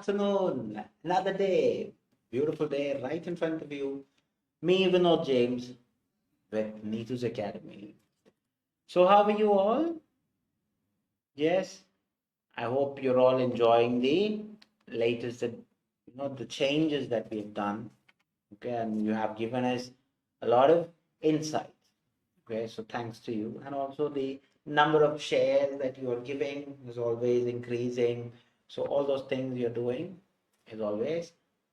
Afternoon, another day, beautiful day right in front of you. Me, Vinod James, with Neethu's Academy. So, how are you all? Yes, I hope you're all enjoying the latest, the changes that we've done. Okay, and you have given us a lot of insights. Okay, so thanks to you, and also the number of shares that you are giving is always increasing. So all those things you're doing is always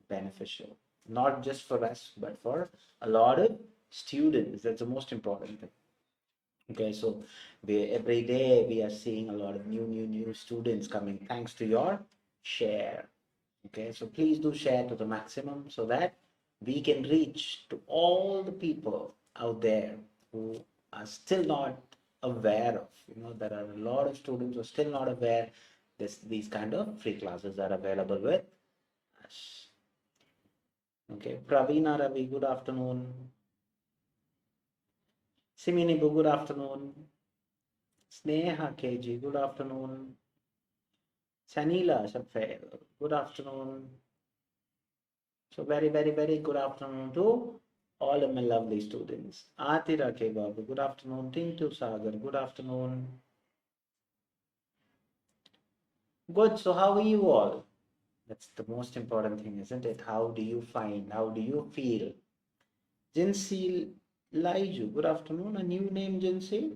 beneficial, not just for us, but for a lot of students. That's the most important thing. Okay, so every day we are seeing a lot of new students coming thanks to your share. Okay, so please do share to the maximum so that we can reach to all the people out there who are still not aware of, there are a lot of students who are still not aware these kind of free classes are available with us. Okay, Pravina Ravi, good afternoon. Simini, good afternoon. Sneha KG, good afternoon. Sanila Shafel, good afternoon. So very good afternoon to all of my lovely students. Atira K Babu, good afternoon. Tintu Sagar, good afternoon. Good, so how are you all? That's the most important thing, isn't it? How do you find, how do you feel? Jinsi Laiju, good afternoon. A new name, Jinsi.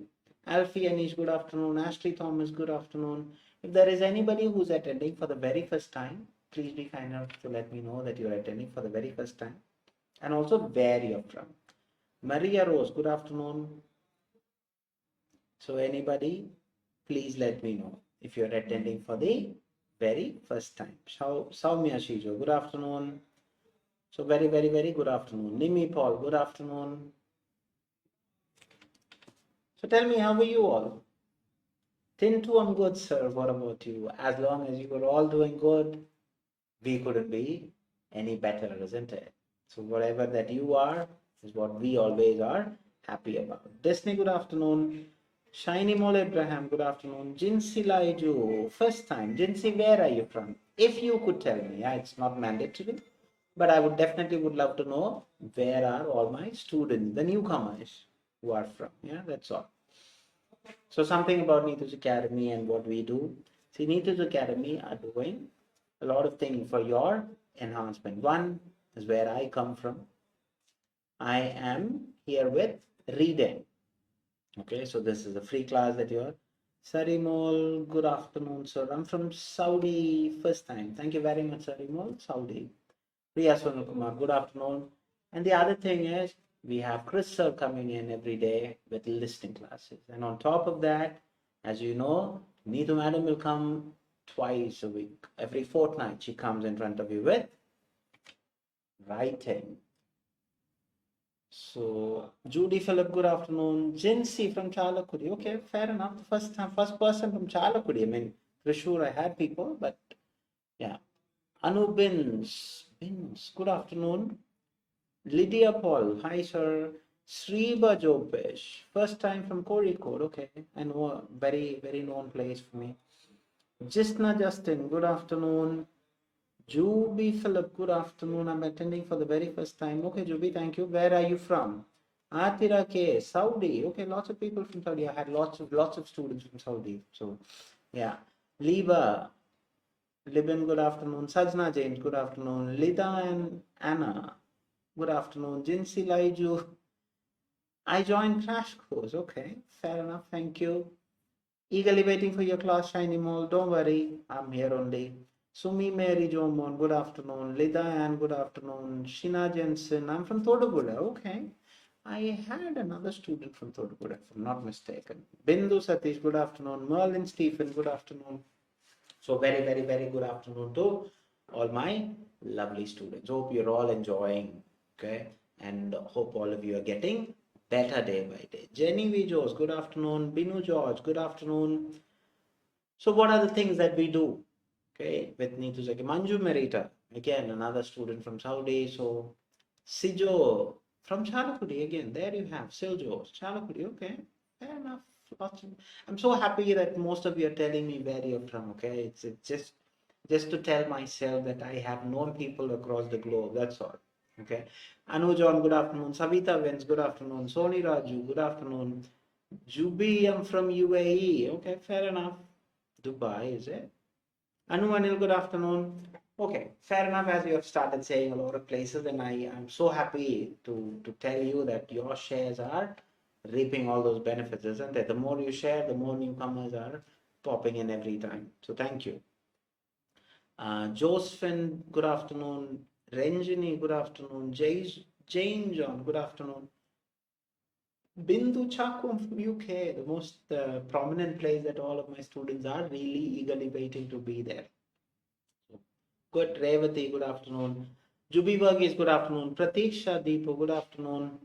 Alfie Anish, good afternoon. Ashley Thomas, good afternoon. If there is anybody who's attending for the very first time, please be kind enough to let me know that you're attending for the very first time and also where you're from. Maria Rose, good afternoon. So anybody, please let me know if you're attending for the very first time. Soumya Shijo, good afternoon. So very good afternoon. Nimi Paul, good afternoon. So tell me, how are you all? Tintu, I'm good, sir. What about you? As long as you are all doing good, we couldn't be any better, isn't it? So whatever that you are is what we always are happy about. Disney, good afternoon. Shiny Mole Abraham, good afternoon. Jinsi Laiju, first time. Jinsi, where are you from? If you could tell me, yeah, it's not mandatory, but I would definitely would love to know where are all my students, the newcomers who are from. Yeah, that's all. So something about Neethu's Academy and what we do. See, Neethu's Academy are doing a lot of things for your enhancement. One is where I come from. I am here with reading. Okay, so this is a free class that you're. Sarimol, good afternoon, sir. I'm from Saudi first time. Thank you very much, Sarimol, Saudi. Priya Sonal Kumar, good afternoon. And the other thing is, we have Chris sir coming in every day with listening classes. And on top of that, as you know, Neethu madam will come twice a week. Every fortnight, she comes in front of you with writing. So, Judy Philip, good afternoon. Jinsi from Chalakudi. Okay, fair enough. First person from Chalakudi. I mean, for sure I had people, but yeah. Anu Bins, good afternoon. Lydia Paul, hi sir. Sriba Jopesh, first time from Kozhikode. Okay, I know a very known place for me. Jisna Justin, good afternoon. Juby Philip, good afternoon. I'm attending for the very first time. Okay, Juby, thank you. Where are you from? Atira K, Saudi. Okay, lots of people from Saudi. I had lots of students from Saudi. So, yeah. Liba, Libin, good afternoon. Sajna James, good afternoon. Lida and Anna, good afternoon. Jinsi Laiju, I joined Crash Course. Okay, fair enough. Thank you. Eagerly waiting for your class, Shiny Mall. Don't worry, I'm here only. Sumi Mary Jomon, good afternoon. Lida Ann, good afternoon. Shina Jensen, I'm from Thodaguda. Okay. I had another student from Thodaguda, if I'm not mistaken. Bindu Satish, good afternoon. Merlin Stephen, good afternoon. So very good afternoon to all my lovely students. Hope you're all enjoying. Okay. And hope all of you are getting better day by day. Jenny Vijos, good afternoon. Binu George, good afternoon. So what are the things that we do? Okay, with Neethu Zaki. Manju Merita, again, another student from Saudi. So Sijo from Chalakudi, again, there you have Siljo, Chalakudi, okay, fair enough. I'm so happy that most of you are telling me where you're from, okay? It's just just to tell myself that I have known people across the globe. That's all. Okay. Anujon, good afternoon. Savita Vens, good afternoon. Soni Raju, good afternoon. Jubi, I'm from UAE. Okay, fair enough. Dubai, is it? Anu Anil, good afternoon. Okay, fair enough. As you have started saying a lot of places, and I am so happy to tell you that your shares are reaping all those benefits, isn't it? The more you share, the more newcomers are popping in every time. So thank you. Josephine, good afternoon. Ranjini, good afternoon. Jane John, good afternoon. Bindu Chakum from UK, the most prominent place that all of my students are really eagerly waiting to be there. Good. Revati, good afternoon. Jubi Varghese, good afternoon. Pratiksha Deepu, good afternoon.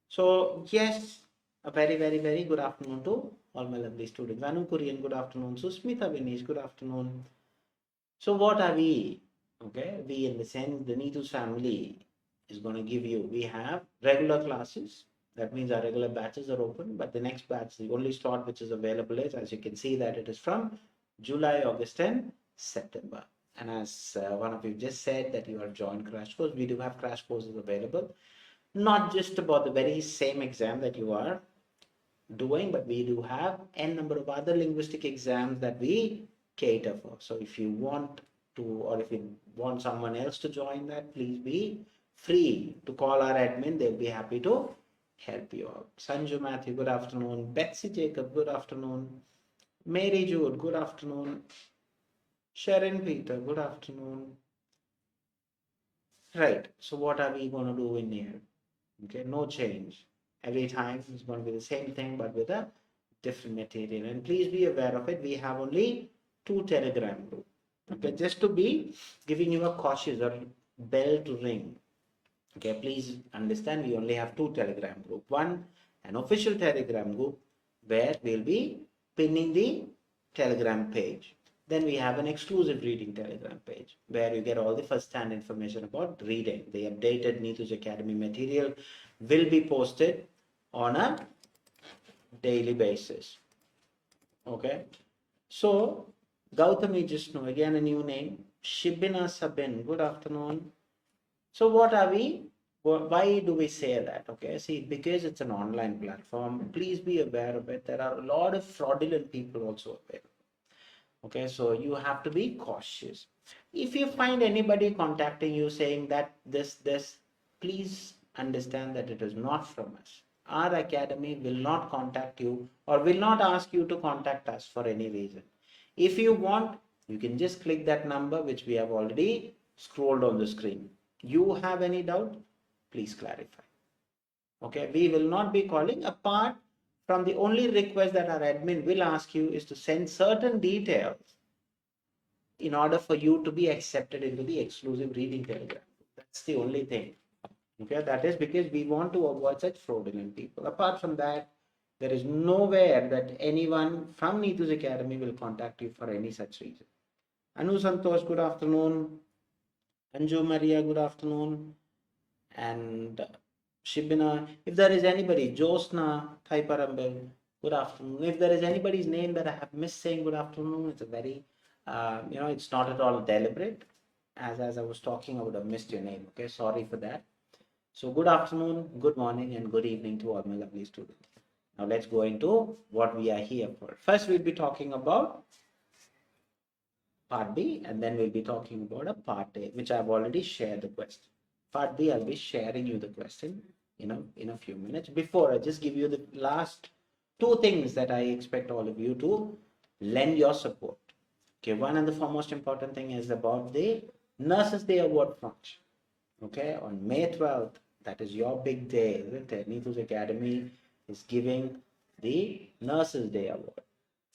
So, yes, a very, very, very good afternoon to all my lovely students. Anu Kurian, good afternoon. Susmita Vinesh, good afternoon. So, what are we? Okay, we in the sense, the Neethus family is going to give you, we have regular classes. That means our regular batches are open, but the next batch, the only slot which is available is, as you can see, that it is from July, August, and September. And as one of you just said that you are joined crash course, we do have crash courses available, not just about the very same exam that you are doing, but we do have n number of other linguistic exams that we cater for. So if you want to, or if you want someone else to join that, please be free to call our admin. They'll be happy to help you out. Sanju Matthew, good afternoon. Betsy Jacob, good afternoon. Mary Jude, good afternoon. Sharon Peter, good afternoon. Right, so what are we going to do in here? Okay, no change. Every time it's going to be the same thing, but with a different material. And please be aware of it. We have only 2 Telegram groups. Okay, just to be giving you a cautious or bell to ring. Okay, please understand we only have 2 Telegram group. One, an official Telegram group where we'll be pinning the Telegram page. Then we have an exclusive reading Telegram page where you get all the first-hand information about reading. The updated Neethus Academy material will be posted on a daily basis. Okay. So, Gautami Jishnu, again a new name. Shibina Sabin, good afternoon. So what are we? Why do we say that? Okay, see, because it's an online platform, please be aware of it. There are a lot of fraudulent people also available. Okay, so you have to be cautious. If you find anybody contacting you saying that this, please understand that it is not from us. Our academy will not contact you or will not ask you to contact us for any reason. If you want, you can just click that number which we have already scrolled on the screen. You have any doubt, please clarify. Okay, we will not be calling. Apart from the only request that our admin will ask you is to send certain details in order for you to be accepted into the exclusive reading Telegram. That's the only thing. Okay, that is because we want to avoid such fraudulent people. Apart from that, there is nowhere that anyone from Neethus Academy will contact you for any such reason. Anu Santosh, good afternoon. Anju Maria, good afternoon. And Shibina, if there is anybody, Josna Thaiparambel, good afternoon. If there is anybody's name that I have missed saying good afternoon, it's a very, it's not at all deliberate. As I was talking, I would have missed your name. Okay, sorry for that. So good afternoon, good morning, and good evening to all my lovely students. Now let's go into what we are here for. First, we'll be talking about part B, and then we'll be talking about a part A, which I've already shared the question. Part B, I'll be sharing you the question in a few minutes. Before I just give you the last 2 things that I expect all of you to lend your support. Okay, one and the foremost important thing is about the Nurses Day Award function. Okay, on May 12th, that is your big day, isn't it? Neethus Academy is giving the Nurses Day Award.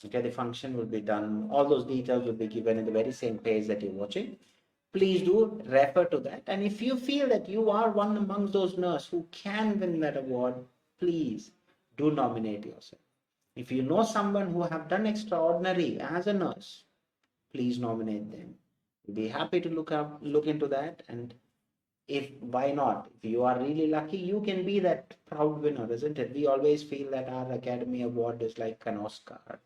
Okay, the function will be done. All those details will be given in the very same page that you're watching. Please do refer to that. And if you feel that you are one among those nurses who can win that award, please do nominate yourself. If you know someone who have done extraordinary as a nurse, please nominate them. We'll be happy to look into that. And if why not? If you are really lucky, you can be that proud winner, isn't it? We always feel that our Academy Award is like an Oscar.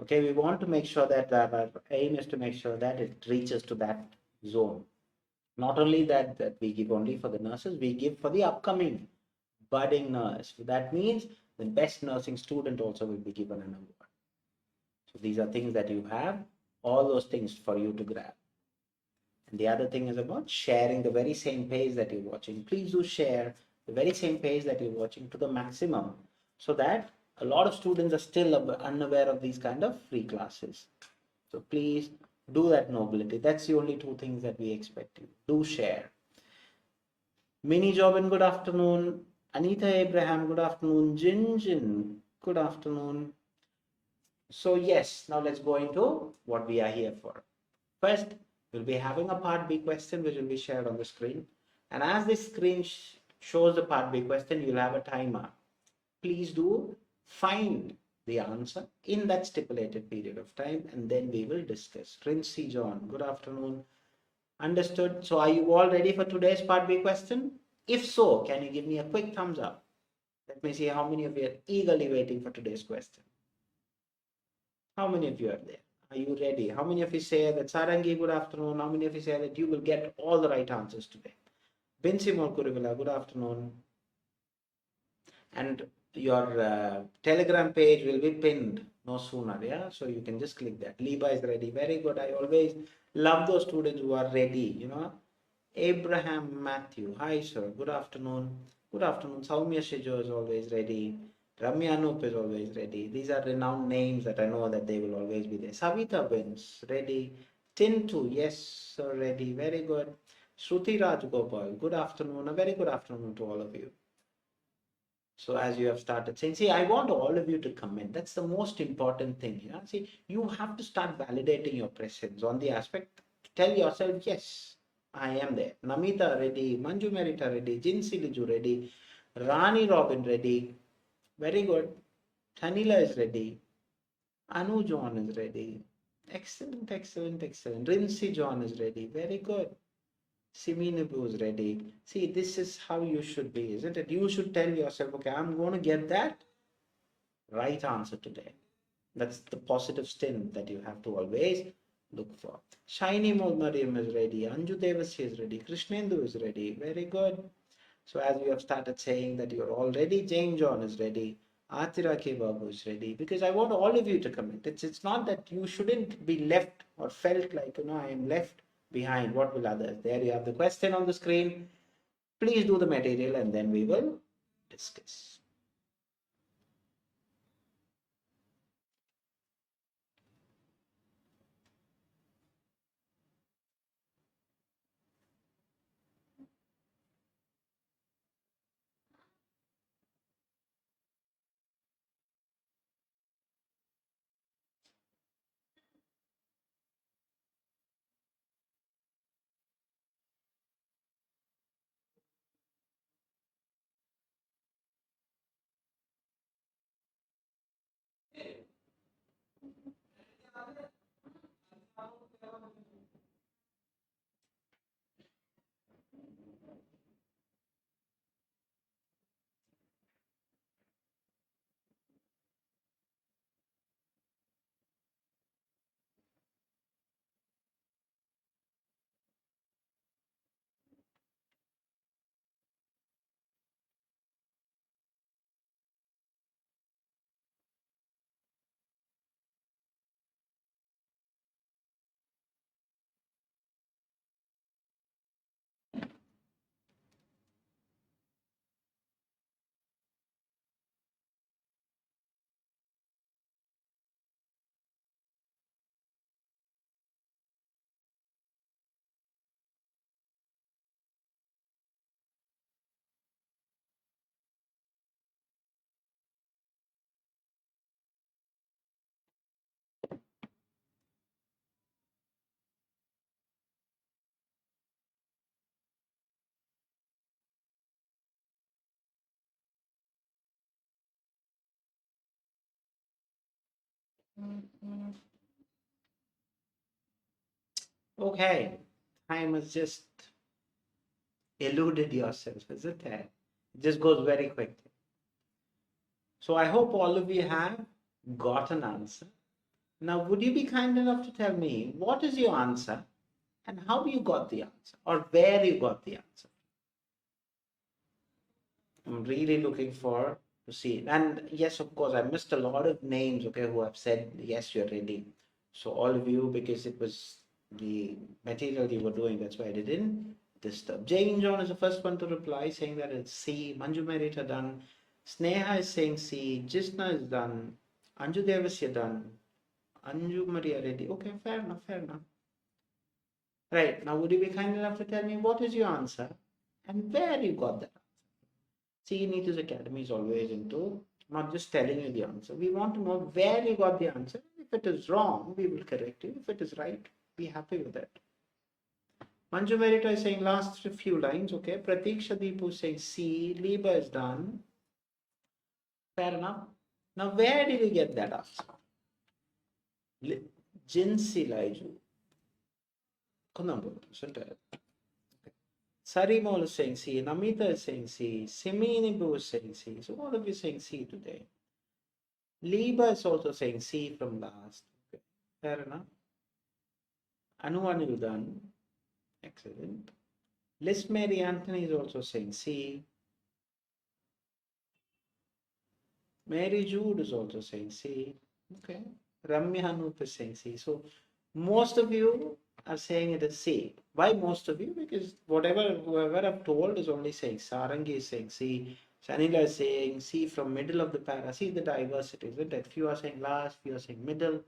Okay, we want to make sure that our aim is to make sure that it reaches to that zone. Not only that we give only for the nurses, we give for the upcoming budding nurse. That means the best nursing student also will be given an award. So these are things that you have, all those things for you to grab. And the other thing is about sharing the very same page that you're watching. Please do share the very same page that you're watching to the maximum, so that a lot of students are still unaware of these kind of free classes. So please do that, nobility. That's the only two things that we expect you. Do share. Mini Jobin, good afternoon. Anita Abraham, good afternoon. Jinjin, good afternoon. So yes, now let's go into what we are here for. First, we'll be having a part B question which will be shared on the screen. And as this screen shows the part B question, you'll have a timer. Please do find the answer in that stipulated period of time, and then we will discuss. Rincy John, good afternoon. Understood. So are you all ready for today's part B question? If so, can you give me a quick thumbs up? Let me see how many of you are eagerly waiting for today's question. How many of you are there? Are you ready? How many of you say that Sarangi, good afternoon? How many of you say that you will get all the right answers today? Binsi Kurivila, good afternoon. And your Telegram page will be pinned no sooner, yeah? So you can just click that. Liba is ready. Very good. I always love those students who are ready, you know. Abraham Matthew, hi sir, good afternoon. Good afternoon. Saumya Shijo is always ready. Ramya Anup is always ready. These are renowned names that I know that they will always be there. Savita Wins, ready. Tintu, yes, sir, ready. Very good. Shruti Rajgopal, good afternoon. A very good afternoon to all of you. So as you have started saying, see, I want all of you to comment. That's the most important thing. You know? See, you have to start validating your presence on the aspect. Tell yourself, yes, I am there. Namita ready, Manju Merita ready, Jinsi Liju ready, Rani Robin ready. Very good. Tanila is ready. Anu John is ready. Excellent, excellent, excellent. Rinsi John is ready. Very good. Siminibu is ready. See, this is how you should be, isn't it? You should tell yourself, okay, I'm going to get that right answer today. That's the positive stint that you have to always look for. Shiny Mariam is ready. Anju Devasya is ready. Krishnendu is ready. Very good. So as you have started saying that you're all ready, Jane John is ready. Atira K. Babu is ready. Because I want all of you to comment. It's not that you shouldn't be left or felt like, I am left behind. What will others? There you have the question on the screen. Please do the material and then we will discuss. Okay, time has just eluded yourself, isn't it? It just goes very quickly. So I hope all of you have got an answer. Now, would you be kind enough to tell me what is your answer and how you got the answer or where you got the answer? I'm really looking for to see. And yes, of course, I missed a lot of names, okay, who have said, yes, you're ready. So all of you, because it was the material you were doing, that's why I didn't disturb. Jane John is the first one to reply, saying that it's C. Manju Merita done. Sneha is saying C. Jisna is done. Anju Devasya done. Anju Maria ready. Okay, fair enough, fair enough. Right, now would you be kind enough to tell me what is your answer and where you got that? See, Neethus Academy is always into not just telling you the answer. We want to know where you got the answer. If it is wrong, we will correct you. If it is right, be happy with it. Manju Merita is saying last few lines, okay. Pratik Shadeep is saying C. Liba is done. Fair enough. Now, where did you get that answer? Jinsi Laiju. Kunambu, isn't it? Sarimol is saying C, Namita is saying C, Simini Boo is saying C. So all of you saying C today. Liba is also saying C from last. Okay. Fair enough. Anu Anil done. Excellent. Liz Mary Anthony is also saying C. Mary Jude is also saying C. Okay. Ramya Hanup is saying C. So most of you are saying it is C. Why most of you? Because whoever I've told is only saying Sarangi is saying C. Sanila is saying C from middle of the para. See the diversity, isn't it? Few are saying last, few are saying middle.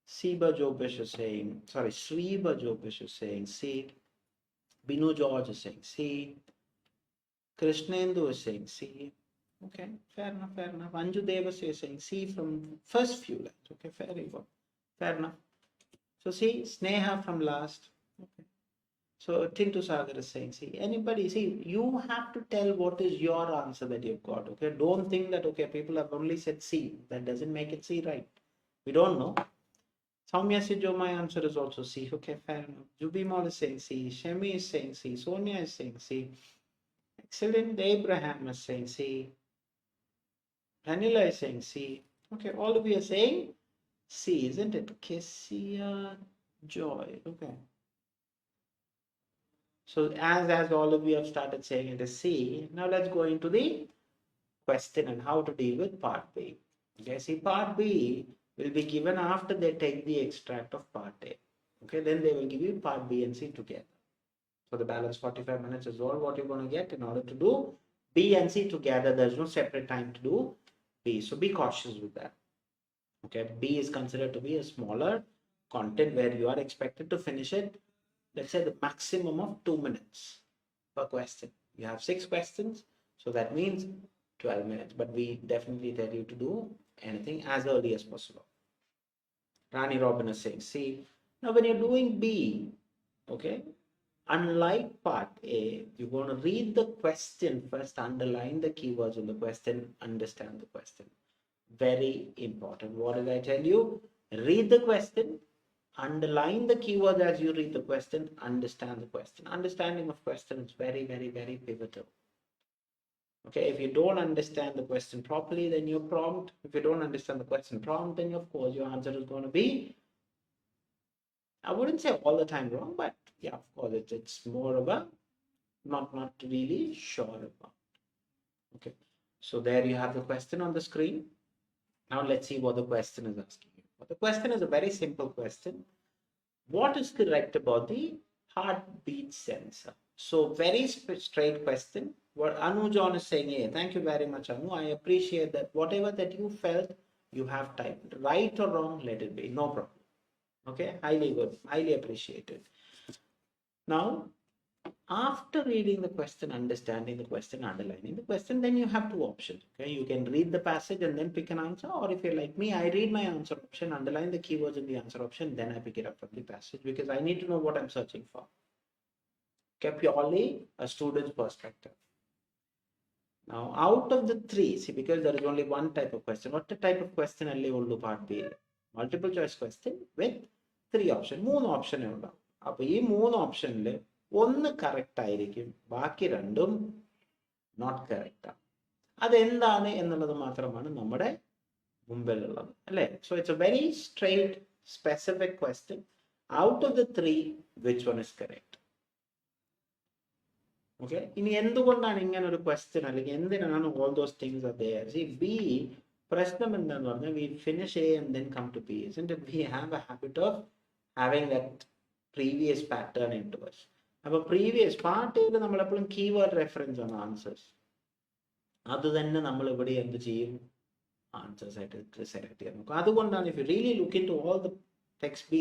Siba Jobish is saying, sorry, Sriba Jobish is saying C. Binu George is saying C. Krishnendu is saying C. Okay, fair enough, fair enough. Anju Devas is saying C from first few lines. Okay, very good. Fair enough. So see, Sneha from last. Okay. So Tintu Sagar is saying, see, anybody, see, you have to tell what is your answer that you've got. Okay. Don't think that, okay, people have only said C. That doesn't make it C, right? We don't know. Soumya Sijo, my answer is also C. Okay, fair enough. Jubimol is saying C. Shemi is saying C. Sonia is saying C. Excellent. Abraham is saying C. Anila is saying C. Okay, all of you are saying C, isn't it? Kessia Joy. Okay. So as all of you have started saying it is C, now let's go into the question and how to deal with part B. Okay, see, part B will be given after they take the extract of part A. Okay, then they will give you part B and C together. So the balance 45 minutes is all what you're going to get in order to do B and C together. There's no separate time to do B. So be cautious with that. Okay, B is considered to be a smaller content where you are expected to finish it, let's say the maximum of 2 minutes per question. You have 6 questions, so that means 12 minutes. But we definitely tell you to do anything as early as possible. Rani Robin is saying, see, now when you're doing B, okay, unlike part A, you're going to read the question first, underline the keywords in the question, understand the question. Very important. What did I tell you? Read the question, underline the keyword as you read the question, understand the question. Understanding of question is very, very, very pivotal. Okay, if you don't understand the question properly, then your prompt, if you don't understand the question prompt, then of course your answer is going to be, I wouldn't say all the time wrong, but yeah, of course it's more of a not really sure about. Okay, so there you have the question on the screen. Now let's see what the question is asking you. The question is a very simple question. What is correct about the heartbeat sensor? So very straight question. What Anu John is saying here, thank you very much, Anu. I appreciate that whatever that you felt, you have typed. Right or wrong, let it be. No problem. Okay, highly good, highly appreciated. Now, after reading the question, understanding the question, underlining the question, then you have 2 options. Okay, you can read the passage and then pick an answer, or if you're like me, I read my answer option, underline the keywords in the answer option, then I pick it up from the passage because I need to know what I'm searching for. Okay, purely a student's perspective. Now, out of the 3, see, because there is only one type of question, what type of question alli ullu part B? Multiple choice question with 3 options. 3 option ഉണ്ടാവും. അപ്പോൾ ഈ 3 ഓപ്ഷനിൽ ഒന്ന് correct ആയിരിക്കും, ബാക്കി രണ്ടും not correct ആണ്. അതെന്താണ് എന്നുള്ളത് മാത്രമാണ് നമ്മുടെ So it's a very straight, specific question. Out of the three, which one is correct? Okay. ഇനി എന്തുകൊണ്ടാണ് ഇങ്ങനെ ഒരു ക്വസ്റ്റ്യൻ അല്ലെങ്കിൽ എന്തിനാണ് all those things are there? See, B, പ്രശ്നം എന്താന്ന് പറഞ്ഞാൽ we finish A and then come to B. Isn't it? We have a habit of having that previous pattern into us. അപ്പോൾ previous part ചെയ്ത് നമ്മളെപ്പോഴും keyword reference ആണ് answers. അത് തന്നെ നമ്മൾ ഇവിടെ എന്ത് ചെയ്യും? Answers ആയിട്ട് സെലക്ട് ചെയ്യാൻ നോക്കും. അതുകൊണ്ടാണ് if you really look into all the text B,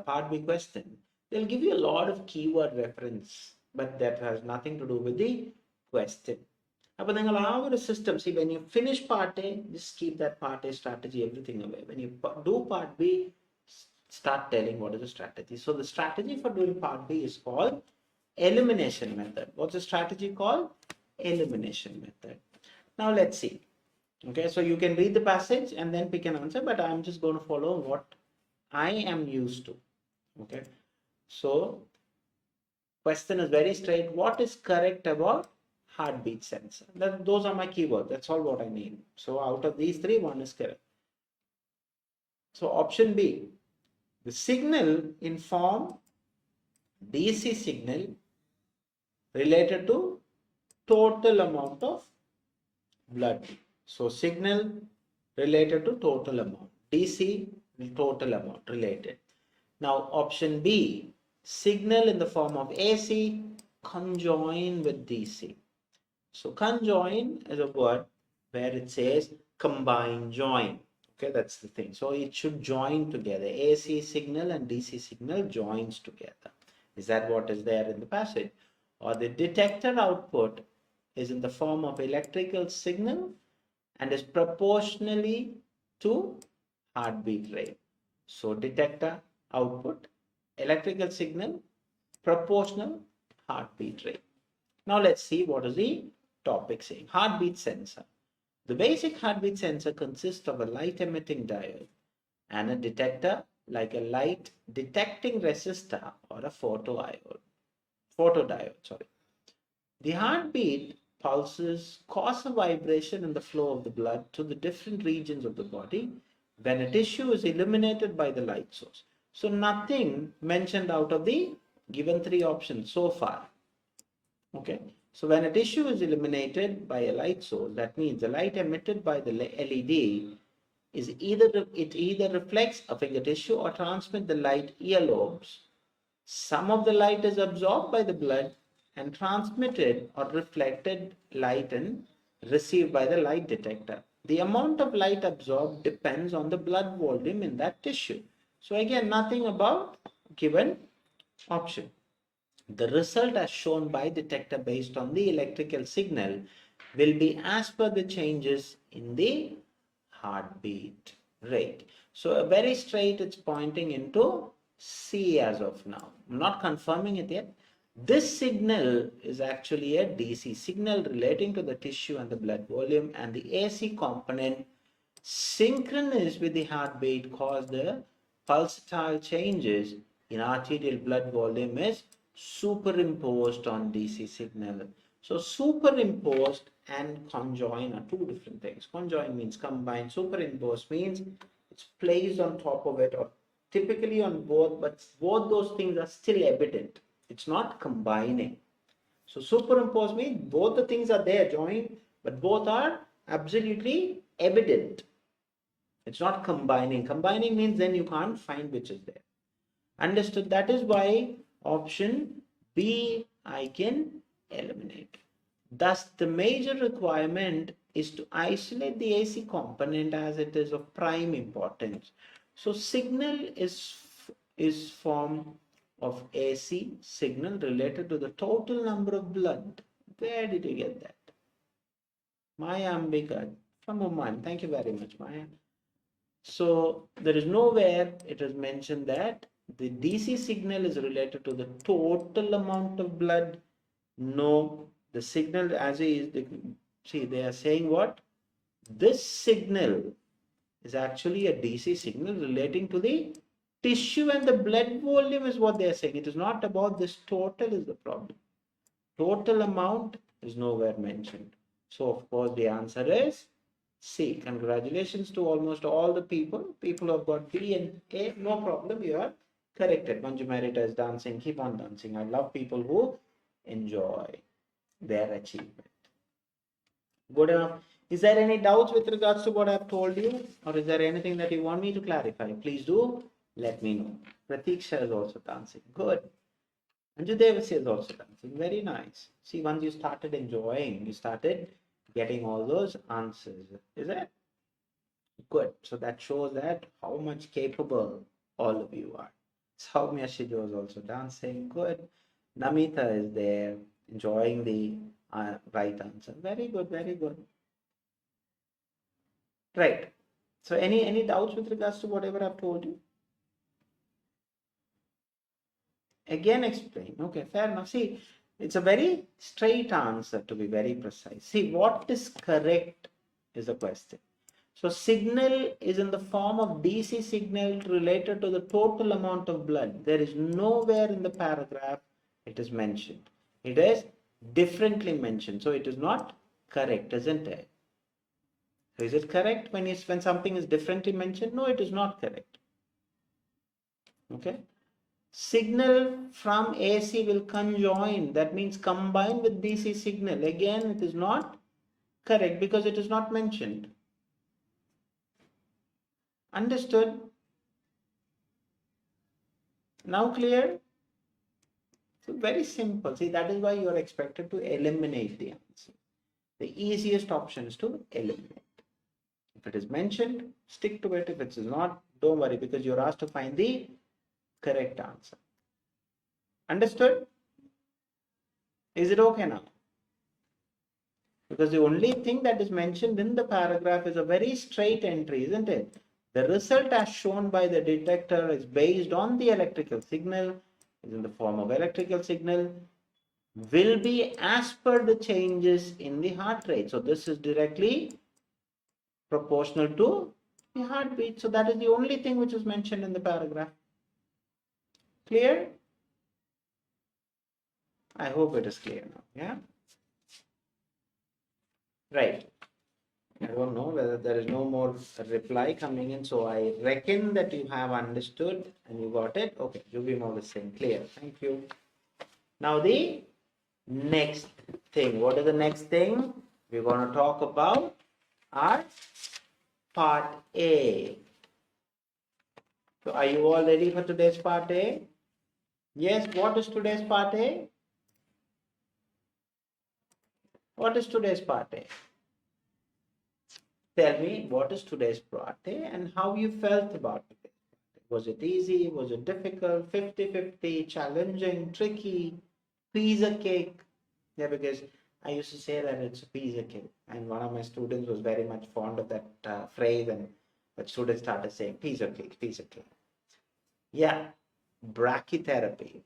part B question, they'll give you a lot of keyword reference, but that has nothing to do with the question. അപ്പോൾ നിങ്ങൾ ആ ഒരു system, see, when you finish part A, just keep that part A strategy, everything away. When you do part B, start telling what is the strategy. So the strategy for doing part B is called elimination method. What's the strategy called? Elimination method. Now let's see. Okay, so you can read the passage and then pick an answer, but I'm just going to follow what I am used to. Okay, so question is very straight. What is correct about heartbeat sensor? Those are my keywords. That's all what I need. So out of these three, one is correct. So option B, the signal in form DC signal related to total amount of blood. So signal related to total amount, DC total amount related. Now option B, signal in the form of AC conjoined with DC. So conjoin is a word where it says combine, join. Okay, that's the thing. So it should join together. AC signal and DC signal joins together. Is that what is there in the passage? Or the detector output is in the form of electrical signal and is proportionally to heartbeat rate. So detector output, electrical signal, proportional heartbeat rate. Now let's see what is the topic saying. Heartbeat sensor. The basic heartbeat sensor consists of a light emitting diode and a detector like a light detecting resistor or a photodiode. The heartbeat pulses cause a vibration in the flow of the blood to the different regions of the body when a tissue is illuminated by the light source. So nothing mentioned out of the given three options so far. Okay, so when a tissue is illuminated by a light source, that means the light emitted by the LED is either reflects a finger tissue or transmits the light earlobes. Some of the light is absorbed by the blood and transmitted or reflected light and received by the light detector. The amount of light absorbed depends on the blood volume in that tissue. So again, nothing about given option. The result as shown by detector based on the electrical signal will be as per the changes in the heartbeat rate. So very straight, it's pointing into C as of now. I'm not confirming it yet. This signal is actually a DC signal relating to the tissue and the blood volume, and the AC component synchronous with the heartbeat cause the pulsatile changes in arterial blood volume is superimposed on DC signal. So superimposed and conjoin are two different things. Conjoin means combine. Superimposed means it's placed on top of it or typically on both, but both those things are still evident. It's not combining. So superimposed means both the things are there joined, but both are absolutely evident. It's not combining. Combining means then you can't find which is there. Understood? That is why option B I can eliminate. Thus, the major requirement is to isolate the AC component as it is of prime importance. So signal is form of AC signal related to the total number of blood. Where did you get that? Maya Ambika from Oman. Thank you very much, Maya. So there is nowhere it is mentioned that the DC signal is related to the total amount of blood. No, the signal as is, see, they are saying what? This signal is actually a DC signal relating to the tissue and the blood volume is what they are saying. It is not about this total is the problem. Total amount is nowhere mentioned. So of course the answer is C. Congratulations to almost all the people. People who have got B and A, no problem, you are corrected. Manju Merita is dancing, keep on dancing. I love people who enjoy their achievement. Good enough. Is there any doubts with regards to what I've told you? Or is there anything that you want me to clarify? Please do let me know. Pratiksha is also dancing. Good. Anju Devasi is also dancing. Very nice. See, once you started enjoying, you started getting all those answers. Is it? Good. So that shows that how much capable all of you are. Soumya Shijo is also dancing. Good. Namita is there enjoying the right answer. Very good. Very good. Right. So any doubts with regards to whatever I've told you? Again explain. Okay, fair enough. See, it's a very straight answer to be very precise. See, what is correct is the question. So signal is in the form of DC signal related to the total amount of blood. There is nowhere in the paragraph it is mentioned. It is differently mentioned. So it is not correct, isn't it? So is it correct when something is differently mentioned? No, it is not correct. Okay. Signal from AC will conjoin. That means combine with DC signal. Again, it is not correct because it is not mentioned. Understood? Now clear? So very simple. See, that is why you are expected to eliminate the answer. The easiest option is to eliminate. If it is mentioned, stick to it. If it is not, don't worry because you're asked to find the correct answer. Understood? Is it okay now? Because the only thing that is mentioned in the paragraph is a very straight entry, isn't it? The result as shown by the detector is based on the electrical signal, is in the form of electrical signal, will be as per the changes in the heart rate. So this is directly proportional to the heartbeat. So that is the only thing which is mentioned in the paragraph. Clear? I hope it is clear now. Yeah? Right. I don't know whether there is no more reply coming in. So I reckon that you have understood and you got it. Okay, Jubimo is saying clear. Thank you. Now the next thing. What is the next thing? We're going to talk about our part A. So are you all ready for today's part A? Yes, what is today's part A? What is today's part A? Tell me what is today's part A and how you felt about it. Was it easy? Was it difficult? 50-50, challenging, tricky, pizza cake? Yeah, because I used to say that it's a pizza cake. And one of my students was very much fond of that phrase, and the students started saying pizza cake, pizza cake. Yeah, brachytherapy.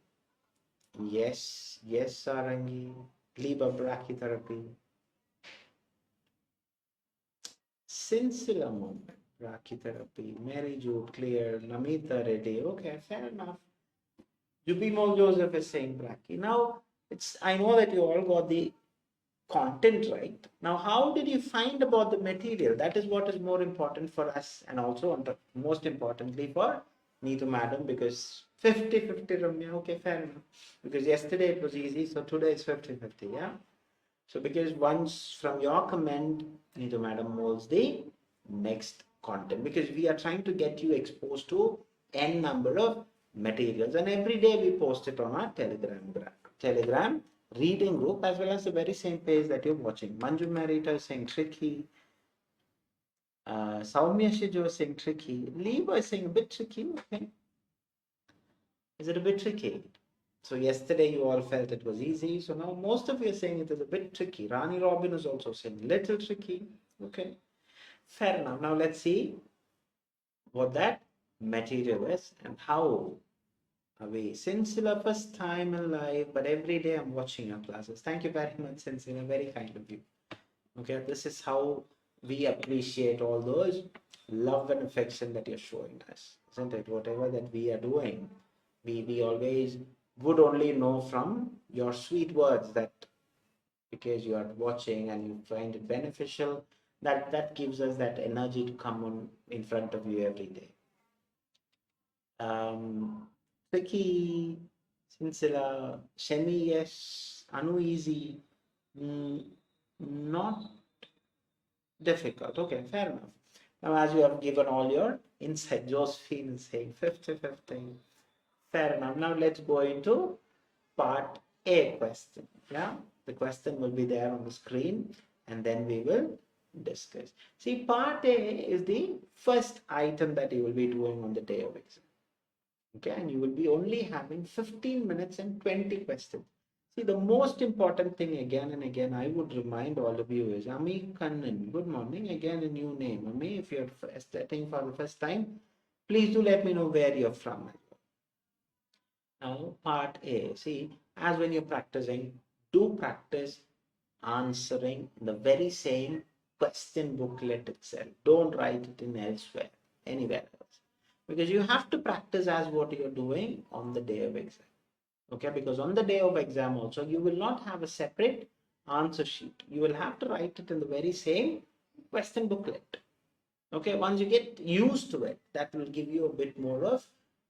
Yes, yes, Sarangi. Liba brachytherapy. Scintilla moment. Brachytherapy. Mary Jude, clear. Namita Reddy. Okay, fair enough. Jubimol Joseph is saying brachy. Now, I know that you all got the content right. Now, how did you find about the material? That is what is more important for us, and also most importantly for Neethu madam, because 50-50 Ramya, okay, fair enough. Because yesterday it was easy, so today it's 50-50, yeah? So because once from your comment, Neethu madam molds the next content, because we are trying to get you exposed to n number of materials, and every day we post it on our Telegram reading group, as well as the very same page that you're watching. Manju Marita is saying tricky. Soumya Shijo is saying tricky. Leva is saying a bit tricky. Okay. Is it a bit tricky? So yesterday you all felt it was easy. So now most of you are saying it is a bit tricky. Rani Robin is also saying little tricky. Okay. Fair enough. Now let's see what that material is and how away. Sincilla, first time in life, but every day I'm watching your classes. Thank you very much, Sincilla. Very kind of you. Okay, this is how we appreciate all those love and affection that you're showing us, isn't it? Whatever that we are doing, we always would only know from your sweet words that because you are watching and you find it beneficial, That gives us that energy to come on in front of you every day. Tricky, Sincera, Shemi, yes, Anu, easy, not difficult. Okay, fair enough. Now, as you have given all your insight, Josephine is saying 50-50. Fair enough. Now, let's go into part A question. Yeah, the question will be there on the screen and then we will discuss. See, part A is the first item that you will be doing on the day of exam. Okay, and you will be only having 15 minutes and 20 questions. See, the most important thing again and again, I would remind all of you is Ami Kannan. Good morning. Again, a new name. Ami, if you're studying for the first time, please do let me know where you're from. Now, part A. See, as when you're practicing, do practice answering the very same question booklet itself. Don't write it in elsewhere, anywhere else. Because you have to practice as what you're doing on the day of exam. Okay, because on the day of exam also, you will not have a separate answer sheet. You will have to write it in the very same question booklet. Okay, once you get used to it, that will give you a bit more of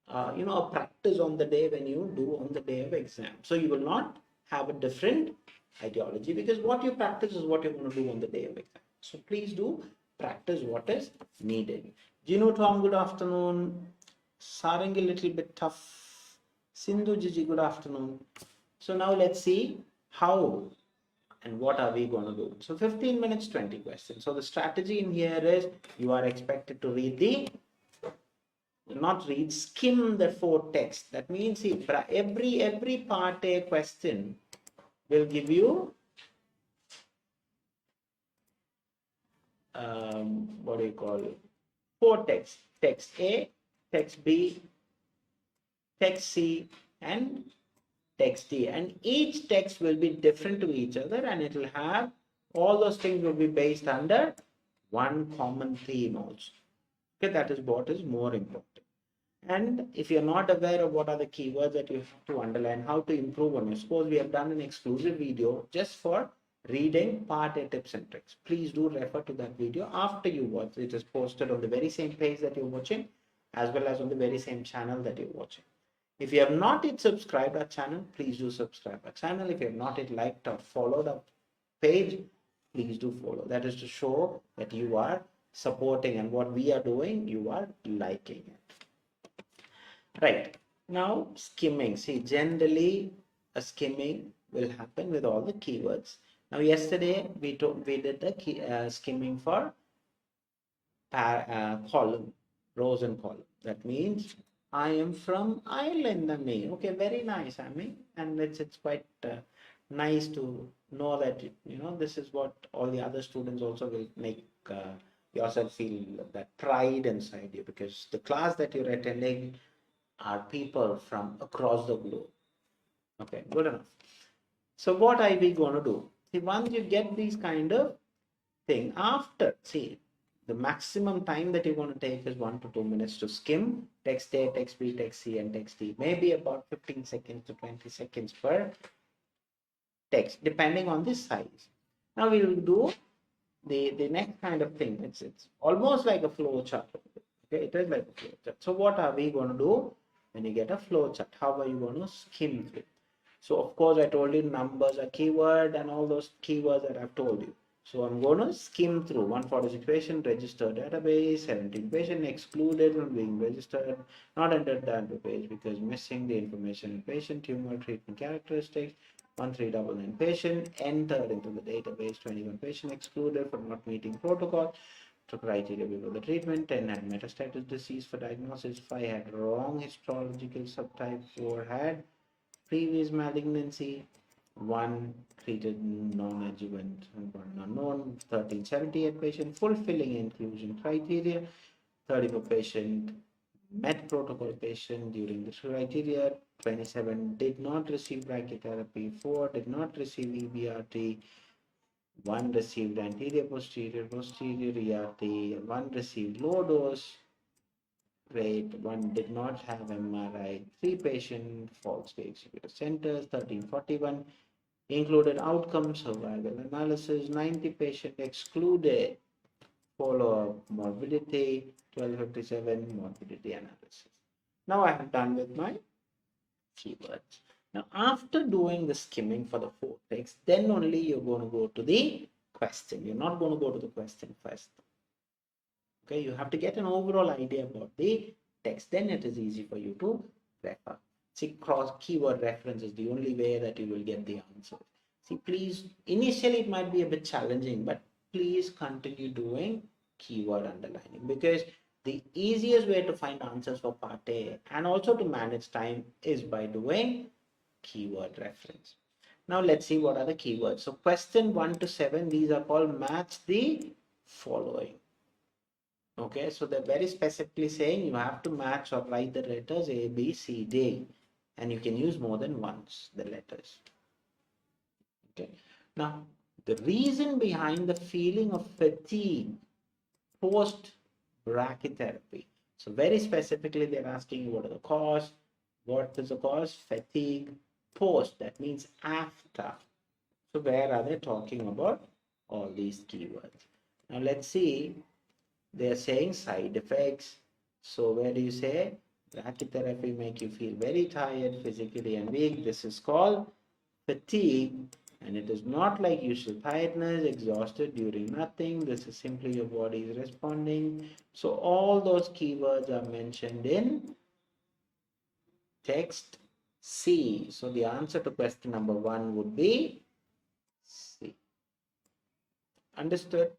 a practice on the day when you do on the day of exam. So you will not have a different ideology, because what you practice is what you're going to do on the day of exam. So please do practice what is needed. Gino Tom, good afternoon. Sarangi, a little bit tough. Sindhu Gigi, good afternoon. So now let's see how and what are we going to do. So 15 minutes, 20 questions. So the strategy in here is you are expected to skim the 4 texts. That means every part A question will give you what do you call it? 4 texts. Text A, text B, text C, and text D. And each text will be different to each other, and it will have all those things will be based under one common theme also. Okay, that is what is more important. And if you're not aware of what are the keywords that you have to underline, how to improve on your scores, we have done an exclusive video just for reading part A tips and tricks. Please do refer to that video after you watch. It is posted on the very same page that you're watching, as well as on the very same channel that you're watching. If you have not yet subscribed our channel, please do subscribe our channel. If you have not yet liked or followed our page, please do follow. That is to show that you are supporting, and what we are doing, you are liking it. Right. Now, skimming. See, generally a skimming will happen with all the keywords. Now, yesterday we did the skimming for column, rows and column. That means I am from Ireland, Ami. Okay, very nice, Ami. And it's quite nice to know that this is what all the other students also will make yourself feel that pride inside you, because the class that you're attending are people from across the globe. Okay, good enough. So what are we going to do? See, once you get these kind of thing, the maximum time that you're going to take is 1 to 2 minutes to skim text A, text B, text C, and text D. Maybe about 15 seconds to 20 seconds per text, depending on the size. Now we will do the next kind of thing. It's almost like a flow chart. Okay, it is like a flow chart. So what are we going to do when you get a flow chart? How are you going to skim through? So of course I told you numbers are keyword and all those keywords that I've told you. So I'm going to skim through 146 patient, registered database, 17 patient, excluded from being registered, not entered database because missing the information in patient, tumor treatment characteristics, 1399 patient, entered into the database, 21 patient, excluded for not meeting protocol to criteria before the treatment, 10 had metastatic disease for diagnosis, 5 had wrong histological subtype, 4 had previous malignancy, 1 treated non-adjuvant and 1 unknown, 1378 patient fulfilling inclusion criteria, 34 patient met protocol patient during the criteria, 27 did not receive brachytherapy, 4 did not receive EBRT, 1 received anterior posterior ERT, 1 received low dose rate, 1 did not have MRI, 3 patient false stage centers, 1341 included outcome survival analysis, 90 patient excluded follow-up, morbidity, 1257, morbidity analysis. Now I have done with my keywords. Now, after doing the skimming for the four text, then only you're going to go to the question. You're not going to go to the question first. Okay, you have to get an overall idea about the text. Then it is easy for you to refer. See, cross keyword reference is the only way that you will get the answer. See, please, initially it might be a bit challenging, but please continue doing keyword underlining, because the easiest way to find answers for part A and also to manage time is by doing keyword reference. Now let's see what are the keywords. So question 1 to 7, these are called match the following. Okay, so they're very specifically saying you have to match or write the letters A, B, C, D, and you can use more than once the letters. Okay, now the reason behind the feeling of fatigue post brachytherapy. So very specifically, they're asking you what are the cause, what is the cause, fatigue, post, that means after. So where are they talking about all these keywords? Now let's see. They are saying side effects. So where do you say brachytherapy make you feel very tired physically and weak? This is called fatigue, and it is not like usual tiredness, exhausted during nothing. This is simply your body is responding. So all those keywords are mentioned in text C. So the answer to question number 1 would be C. Understood?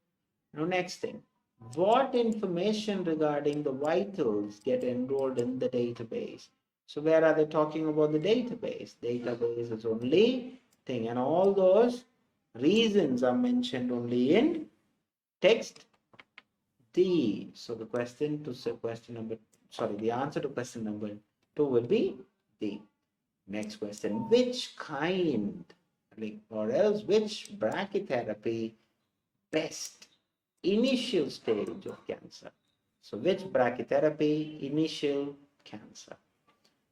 Now next thing. What information regarding the vitals get enrolled in the database? So where are they talking about the database? Database is only thing, and all those reasons are mentioned only in text D. So the question to question number, sorry, the answer to question number 2 will be D. Next question, which kind, like, or else which brachytherapy best initial stage of cancer? So which brachytherapy initial cancer?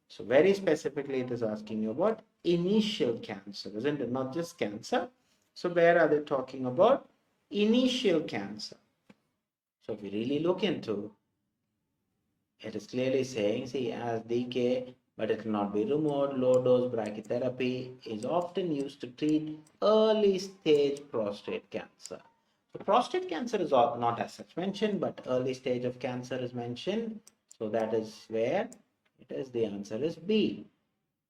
So very specifically it is asking you about initial cancer, isn't it? Not just cancer. So where are they talking about initial cancer? So if we really look into, it is clearly saying, see, as decay, but it cannot be removed. Low dose brachytherapy is often used to treat early stage prostate cancer. So prostate cancer is not as such mentioned, but early stage of cancer is mentioned. So that is where it is. The answer is B.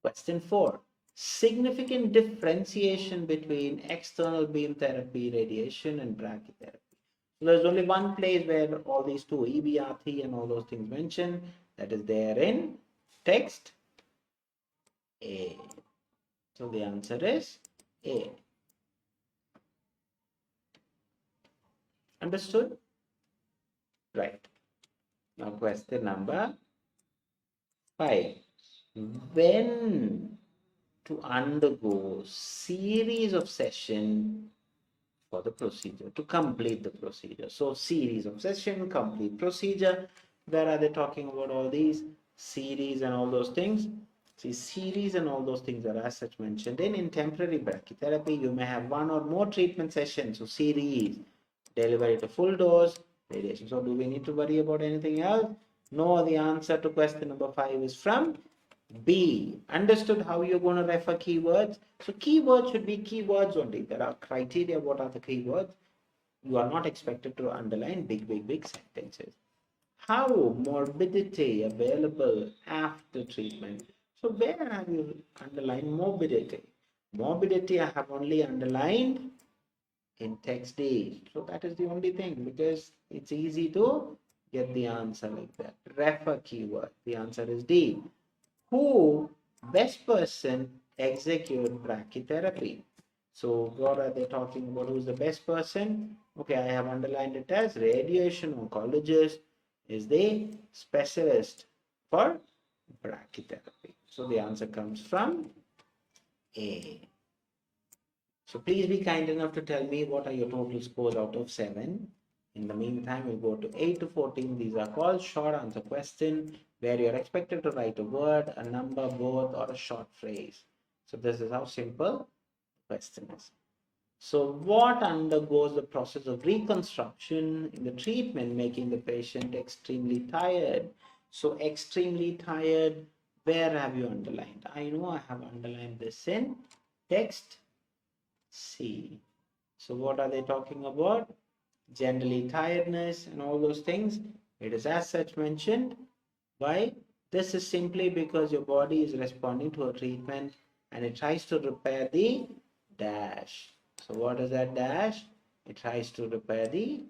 Question 4. Significant differentiation between external beam therapy, radiation, and brachytherapy. So there's only one place where all these two, EBR3 and all those things mentioned, that is there in text A. So the answer is A. Understood? Right. Now question number 5. When to undergo series of session for the procedure, to complete the procedure. So series of session, complete procedure. Where are they talking about all these series and all those things? See, series and all those things are as such mentioned in temporary brachytherapy. You may have one or more treatment sessions. So series, deliver it a full dose, radiation. So do we need to worry about anything else? No, the answer to question number 5 is from B. Understood how you're going to refer keywords? So keywords should be keywords only. There are criteria. What are the keywords? You are not expected to underline big sentences. How morbidity available after treatment? So where have you underlined morbidity? Morbidity I have only underlined in text D. So that is the only thing, because it's easy to get the answer like that. Refer keyword. The answer is D. Who best person execute brachytherapy? So what are they talking about? Who's the best person? Okay, I have underlined it as radiation oncologist is the specialist for brachytherapy. So the answer comes from A. So please be kind enough to tell me what are your total scores out of 7. In the meantime, we'll go to 8 to 14. These are called short answer question, where you're expected to write a word, a number, both, or a short phrase. So this is how simple the question is. So what undergoes the process of reconstruction in the treatment, making the patient extremely tired? So extremely tired, where have you underlined? I know I have underlined this in text C. So what are they talking about? Generally tiredness and all those things. It is as such mentioned. Why? This is simply because your body is responding to a treatment and it tries to repair the dash. So what is that dash? It tries to repair the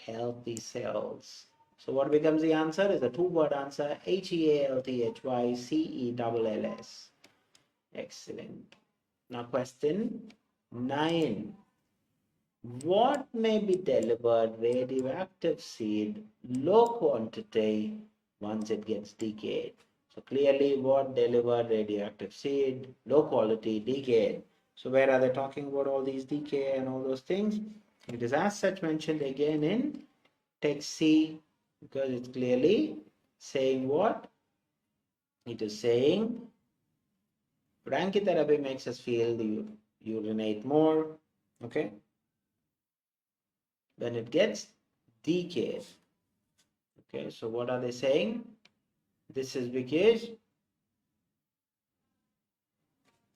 healthy cells. So what becomes the answer is a two-word answer, HEALTHYCELLS. Excellent. Now question 9. What may be delivered radioactive seed low quantity once it gets decayed? So clearly what delivered radioactive seed, low quality, decayed. So where are they talking about all these decay and all those things? It is as such mentioned again in text C, because it's clearly saying what? It is saying brachytherapy makes us feel the urinate more, okay? When it gets decayed. Okay, so what are they saying? This is because,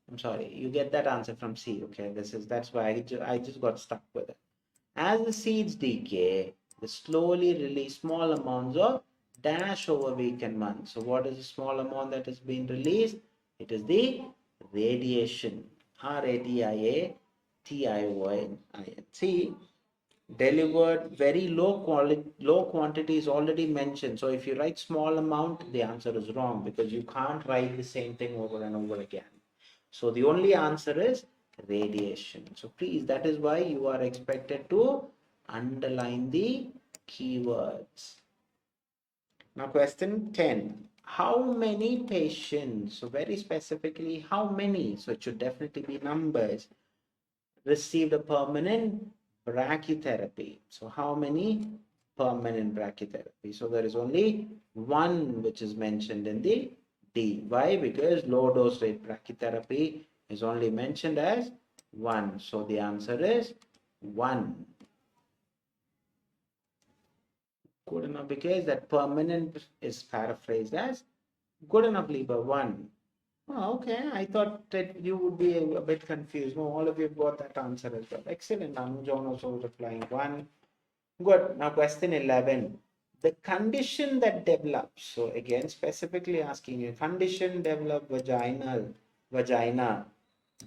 I'm sorry, you get that answer from C. Okay, that's why I just got stuck with it. As the seeds decay, they slowly release small amounts of dash over week and month. So what is the small amount that is being released? It is the radiation. RADIATION. Delivered very low quantity is already mentioned. So if you write small amount, the answer is wrong, because you can't write the same thing over and over again. So the only answer is radiation. So please, that is why you are expected to underline the keywords. Now question 10. How many patients, so very specifically how many, so it should definitely be numbers, received a permanent brachytherapy? So how many permanent brachytherapy? So there is only one which is mentioned in the D. Why? Because low dose rate brachytherapy is only mentioned as one. So the answer is 1. Good enough, because that permanent is paraphrased as good enough, Lieber, 1. Oh, okay. I thought that you would be a bit confused. No, all of you got that answer as well. Excellent. Anujan also replying 1. Good. Now question 11. The condition that develops. So again, specifically asking you, condition develop vagina,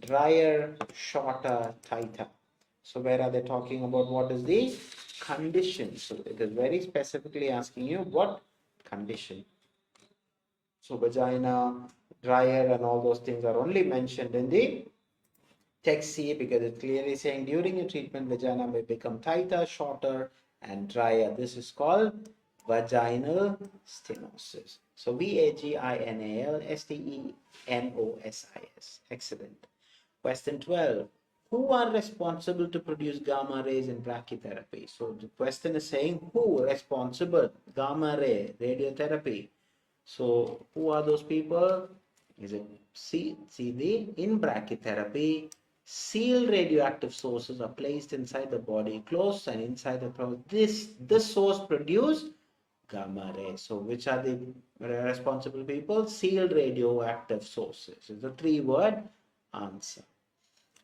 drier, shorter, tighter. So where are they talking about? What is the condition? So it is very specifically asking you what condition. So vagina, drier, and all those things are only mentioned in the text C, because it's clearly saying during your treatment, vagina may become tighter, shorter, and drier. This is called vaginal stenosis. So VAGINAL STENOSIS. Excellent. Question 12. Who are responsible to produce gamma rays in brachytherapy? So the question is saying who responsible gamma ray radiotherapy. So who are those people? Is it see the in brachytherapy, sealed radioactive sources are placed inside the body, close and inside the this source produce gamma ray. So which are the responsible people? Sealed radioactive sources. It's a 3-word answer.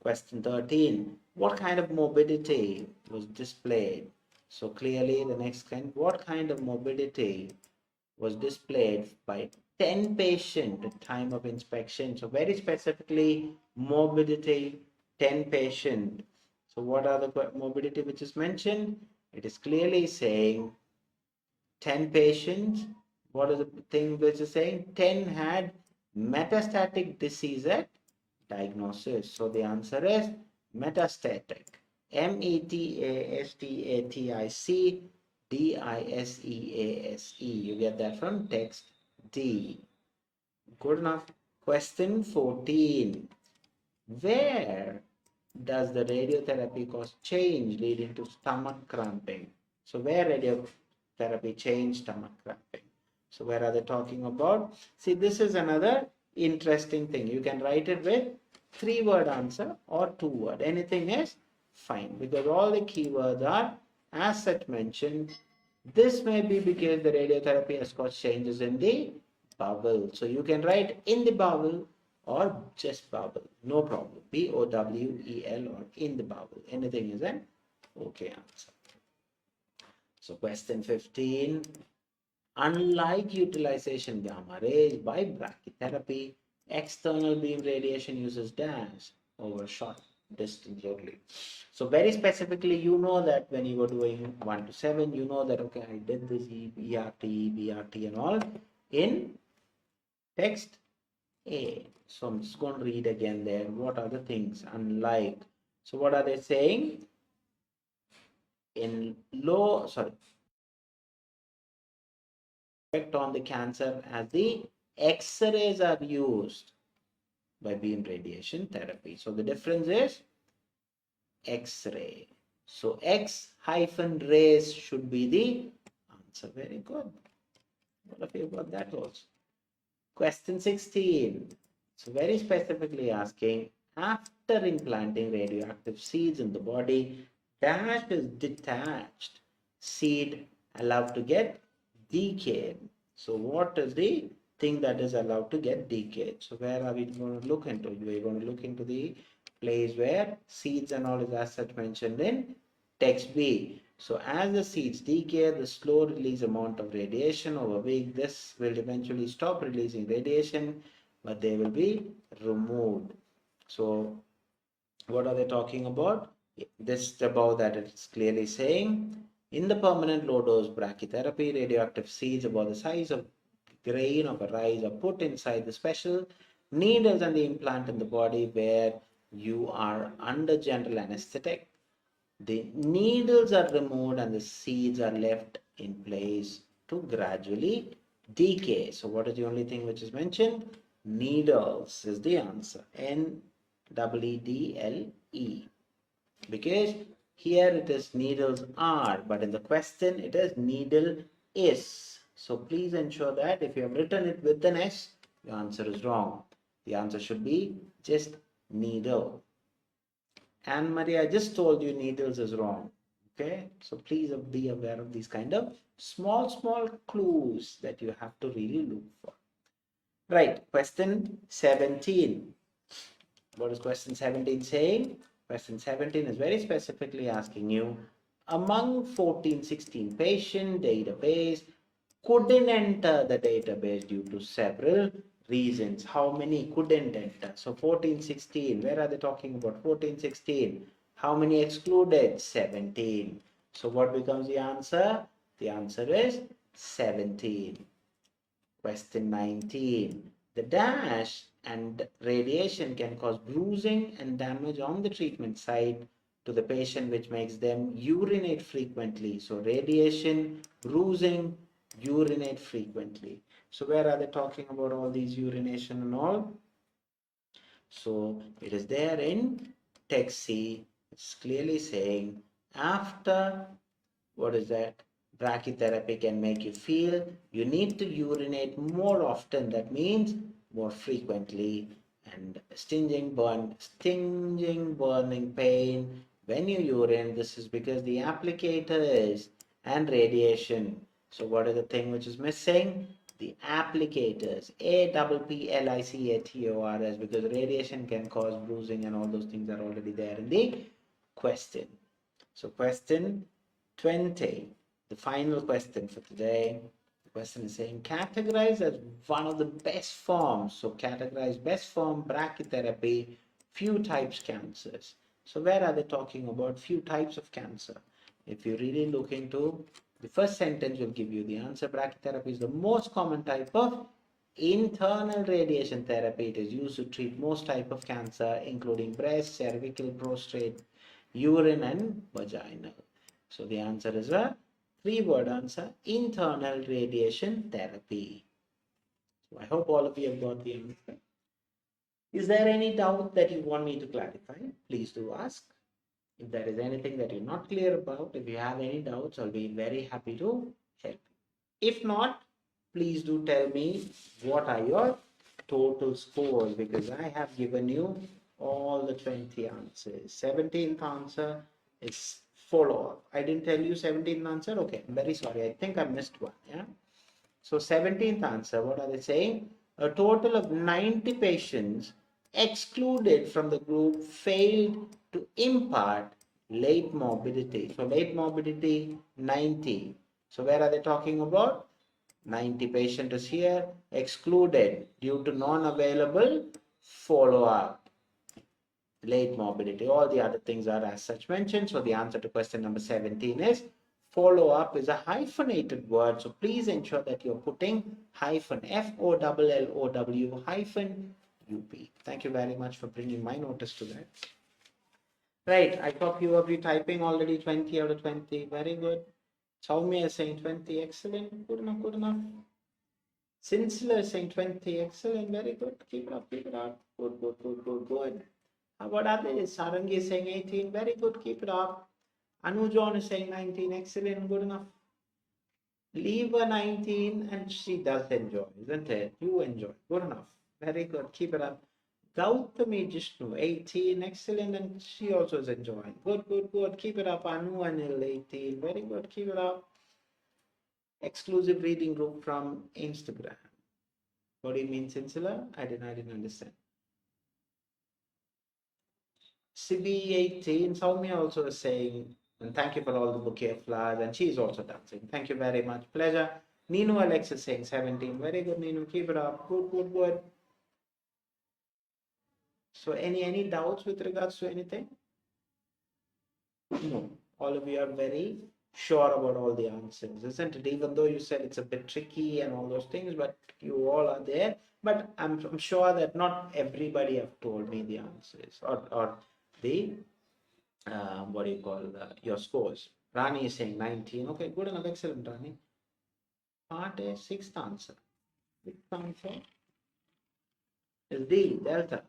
Question 13. What kind of morbidity was displayed? So clearly the next kind, what kind of morbidity was displayed by 10 patients at time of inspection? So very specifically, morbidity, 10 patient. So what are the morbidity which is mentioned? It is clearly saying 10 patients. What is the thing which is saying? 10 had metastatic disease at diagnosis. So the answer is metastatic. METASTATIC DISEASE. You get that from text D. Good enough. Question 14. Where does the radiotherapy cause change leading to stomach cramping? So where radiotherapy change stomach cramping? So where are they talking about? See, this is another interesting thing. You can write it with 3-word answer or 2-word. Anything is fine, because all the keywords are, as such mentioned, this may be because the radiotherapy has caused changes in the bowel. So you can write in the bowel or just bowel, no problem. BOWEL or in the bowel. Anything is an okay answer. So question 15. Unlike utilization gamma rays by brachytherapy, external beam radiation uses dash over short distance only. So very specifically, you know that when you were doing 1 to 7, you know that, okay, I did this BRT and all in text A. So I'm just going to read again there. What are the things unlike? So what are they saying? In low, sorry, effect on the cancer as the X-rays are used by beam radiation therapy. So the difference is X-ray. So X-rays should be the answer. Very good. What of you got that also? Question 16. So very specifically asking, after implanting radioactive seeds in the body, that is detached seed allowed to get decayed. So what is the thing that is allowed to get decayed? So where are we going to look into? We're going to look into the place where seeds and all is as such mentioned in text B. So as the seeds decay, the slow release amount of radiation over week, this will eventually stop releasing radiation, but they will be removed. So what are they talking about? This above that it's clearly saying, in the permanent low dose brachytherapy, radioactive seeds about the size of grain of a rice are put inside the special needles and the implant in the body where you are under general anesthetic. The needles are removed and the seeds are left in place to gradually decay. So what is the only thing which is mentioned? Needles is the answer. Needle. Because here it is needles are, but in the question it is needle is. So please ensure that if you have written it with an S, the answer is wrong. The answer should be just needle. Anne Marie, I just told you needles is wrong. Okay, so please be aware of these kind of small clues that you have to really look for. Right, question 17. What is question 17 saying? Question 17 is very specifically asking you, among 1416 patient database, couldn't enter the database due to several reasons. How many couldn't enter? So 1416, where are they talking about? 1416. How many excluded? 17. So what becomes the answer? The answer is 17. Question 19. The dash and radiation can cause bruising and damage on the treatment site to the patient, which makes them urinate frequently. So radiation, bruising, urinate frequently. So where are they talking about all these urination and all? So it is there in text C. It's clearly saying after, what is that? Brachytherapy can make you feel you need to urinate more often. That means more frequently. And stinging, burning pain when you urine. This is because the applicators and radiation. So what is the thing which is missing? The applicators. APPLICATORS, because radiation can cause bruising and all those things are already there in the question. So question 20, the final question for today. The question is saying categorize as one of the best forms. So categorize best form brachytherapy, few types cancers. So where are they talking about few types of cancer? If you really look into the first sentence will give you the answer. Brachytherapy is the most common type of internal radiation therapy. It is used to treat most type of cancer, including breast, cervical, prostate, urine and vaginal. So the answer is a three-word answer, internal radiation therapy. So I hope all of you have got the answer. Is there any doubt that you want me to clarify? Please do ask. If there is anything that you're not clear about, if you have any doubts, I'll be very happy to help you. If not, please do tell me what are your total scores, because I have given you all the 20 answers. 17th answer is follow-up. I didn't tell you 17th answer. Okay, I'm very sorry. I think I missed one. Yeah. So 17th answer, what are they saying? A total of 90 patients excluded from the group failed to impart late morbidity. So late morbidity 90. So where are they talking about? 90 patients is here, excluded due to non-available follow-up. Late morbidity, all the other things are as such mentioned. So the answer to question number 17 is follow-up is a hyphenated word. So please ensure that you're putting hyphen FOLLOW hyphen UP. Thank you very much for bringing my notice to that. Right, I thought you were typing already 20 out of 20. Very good. Soumya is saying 20. Excellent. Good enough, good enough. Sinsula is saying 20. Excellent. Very good. Keep it up, keep it up. Good, good, good, good, good. How about others? Sarangi is saying 18. Very good. Keep it up. Anujon is saying 19. Excellent. Good enough. Leave a 19 and she does enjoy, isn't it? You enjoy. Good enough. Very good. Keep it up. Gautami Jishnu, 18. Excellent. And she also is enjoying. Good, good, good. Keep it up. Anu Anil, 18. Very good. Keep it up. Exclusive reading group from Instagram. What do you mean, Sinsula? I didn't understand. Sibi 18. Soumya also is saying, and thank you for all the bouquet of flowers, and she's also dancing. Thank you very much. Pleasure. Ninu Alex is saying 17. Very good, Ninu. Keep it up. Good, good, good. So any doubts with regards to anything? No. All of you are very sure about all the answers, isn't it? Even though you said it's a bit tricky and all those things, but you all are there. But I'm sure that not everybody have told me the answers or the what do you call your scores. Rani is saying 19. Okay, good enough. Excellent, Rani. Part A, sixth answer. Sixth answer is D, Delta.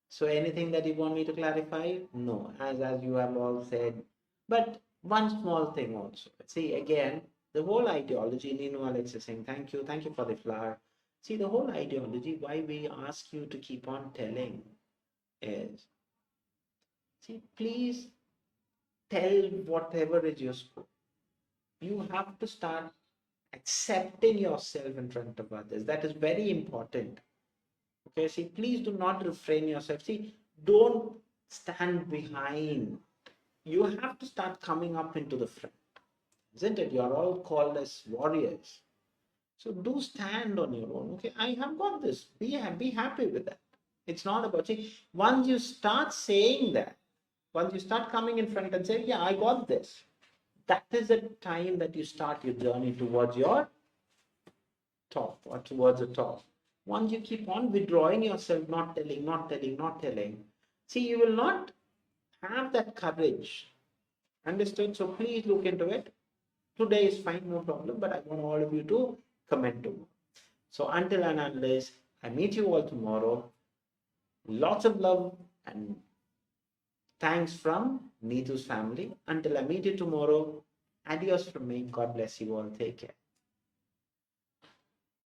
So anything that you want me to clarify? No, as you have all said. But one small thing also. See, again, the whole ideology, Nino Alex is saying, thank you for the flower. See, the whole ideology, why we ask you to keep on telling is, see, please tell whatever is your scope. You have to start accepting yourself in front of others. That is very important. Okay, see, please do not refrain yourself. See, don't stand behind. You have to start coming up into the front, isn't it? You are all called as warriors. So do stand on your own. Okay, I have got this. Be happy with that. It's not about, see, once you start saying that, once you start coming in front and saying, yeah, I got this, that is the time that you start your journey towards your top or towards the top. Once you keep on withdrawing yourself, not telling, see, you will not have that courage. Understood? So please look into it. Today is fine, no problem, but I want all of you to comment tomorrow. So until and unless I meet you all tomorrow, lots of love and thanks from Neethu's family. Until I meet you tomorrow, adios from me. God bless you all. Take care.